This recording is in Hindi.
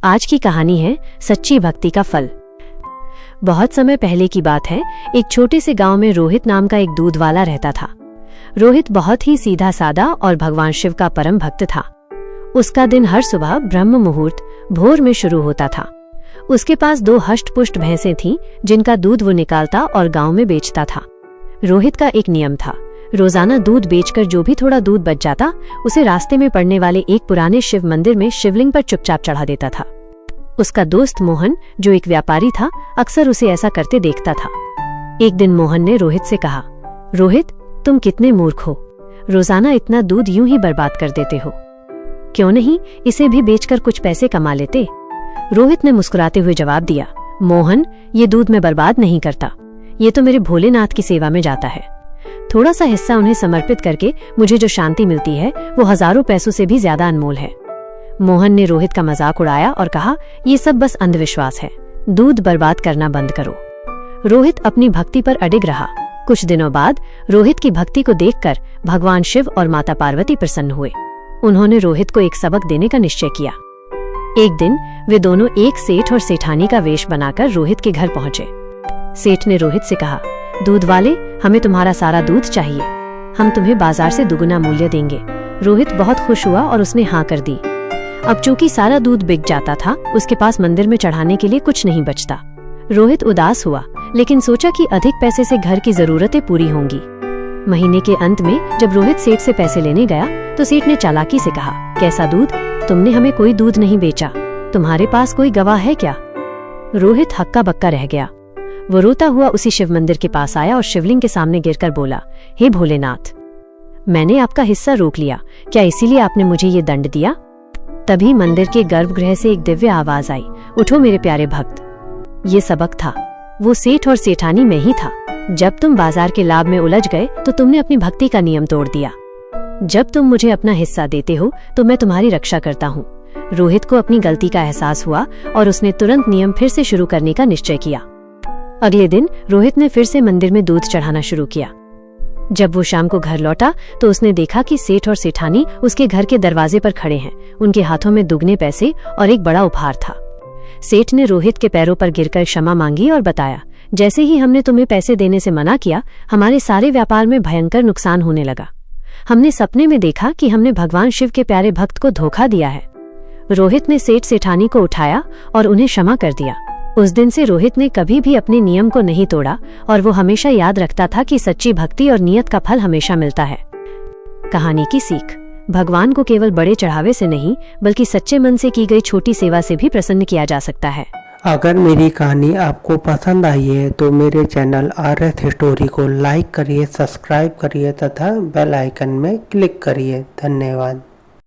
आज की कहानी है सच्ची भक्ति का फल। बहुत समय पहले की बात है। एक छोटे से गांव में रोहित नाम का एक दूध वाला रहता था। रोहित बहुत ही सीधा सादा और भगवान शिव का परम भक्त था। उसका दिन हर सुबह ब्रह्म मुहूर्त भोर में शुरू होता था। उसके पास 2 हष्ट-पुष्ट भैंसें थीं, जिनका दूध वो निकालता और गांव में बेचता था। रोहित का एक नियम था, रोजाना दूध बेचकर जो भी थोड़ा दूध बच जाता उसे रास्ते में पड़ने वाले एक पुराने शिव मंदिर में शिवलिंग पर चुपचाप चढ़ा देता था। उसका दोस्त मोहन, जो एक व्यापारी था, अक्सर उसे ऐसा करते देखता था। एक दिन मोहन ने रोहित से कहा, रोहित, तुम कितने मूर्ख हो, रोजाना इतना दूध यूं ही बर्बाद कर देते हो। क्यों नहीं इसे भी बेचकर कुछ पैसे कमा लेते। रोहित ने मुस्कुराते हुए जवाब दिया, मोहन, ये दूध मैं बर्बाद नहीं करता, ये तो मेरे भोलेनाथ की सेवा में जाता है। थोड़ा सा हिस्सा उन्हें समर्पित करके मुझे जो शांति मिलती है वो हजारों पैसों से भी ज्यादा अनमोल है। मोहन ने रोहित का मजाक उड़ाया और कहा, ये सब बस अंधविश्वास है, दूध बर्बाद करना बंद करो। रोहित अपनी भक्ति पर अडिग रहा। कुछ दिनों बाद रोहित की भक्ति को देखकर भगवान शिव और माता पार्वती प्रसन्न हुए। उन्होंने रोहित को एक सबक देने का निश्चय किया। एक दिन वे दोनों एक सेठ और सेठानी का वेश बनाकर रोहित के घर पहुंचे। सेठ ने रोहित से कहा, दूध वाले, हमें तुम्हारा सारा दूध चाहिए, हम तुम्हें बाजार से दुगुना मूल्य देंगे। रोहित बहुत खुश हुआ और उसने हाँ कर दी। अब चूंकि सारा दूध बिक जाता था, उसके पास मंदिर में चढ़ाने के लिए कुछ नहीं बचता। रोहित उदास हुआ, लेकिन सोचा कि अधिक पैसे से घर की जरूरतें पूरी होंगी। महीने के अंत में जब रोहित सेठ से पैसे लेने गया तो सेठ ने चालाकी से कहा, कैसा दूध, तुमने हमें कोई दूध नहीं बेचा, तुम्हारे पास कोई गवाह है क्या। रोहित हक्का बक्का रह गया। वो रोता हुआ उसी शिव मंदिर के पास आया और शिवलिंग के सामने गिरकर बोला, हे भोलेनाथ, मैंने आपका हिस्सा रोक लिया, क्या इसीलिए आपने मुझे ये दंड दिया। तभी मंदिर के गर्भगृह से एक दिव्य आवाज आई, उठो मेरे प्यारे भक्त। ये सबक था, वो सेठ और सेठानी में ही था। जब तुम बाजार के लाभ में उलझ गए तो तुमने अपनी भक्ति का नियम तोड़ दिया। जब तुम मुझे अपना हिस्सा देते हो तो मैं तुम्हारी रक्षा करता हूँ। रोहित को अपनी गलती का एहसास हुआ और उसने तुरंत नियम फिर से शुरू करने का निश्चय किया। अगले दिन रोहित ने फिर से मंदिर में दूध चढ़ाना शुरू किया। जब वो शाम को घर लौटा तो उसने देखा कि सेठ और सेठानी उसके घर के दरवाजे पर खड़े हैं। उनके हाथों में दुगने पैसे और एक बड़ा उपहार था। सेठ ने रोहित के पैरों पर गिरकर क्षमा मांगी और बताया, जैसे ही हमने तुम्हें पैसे देने से मना किया, हमारे सारे व्यापार में भयंकर नुकसान होने लगा। हमने सपने में देखा कि हमने भगवान शिव के प्यारे भक्त को धोखा दिया है। रोहित ने सेठ सेठानी को उठाया और उन्हें क्षमा कर दिया। उस दिन से रोहित ने कभी भी अपने नियम को नहीं तोड़ा और वो हमेशा याद रखता था कि सच्ची भक्ति और नियत का फल हमेशा मिलता है। कहानी की सीख, भगवान को केवल बड़े चढ़ावे से नहीं बल्कि सच्चे मन से की गई छोटी सेवा से भी प्रसन्न किया जा सकता है। अगर मेरी कहानी आपको पसंद आई है तो मेरे चैनल RS स्टोरी को लाइक करिए, सब्सक्राइब करिए तथा बेल आइकन में क्लिक करिए। धन्यवाद।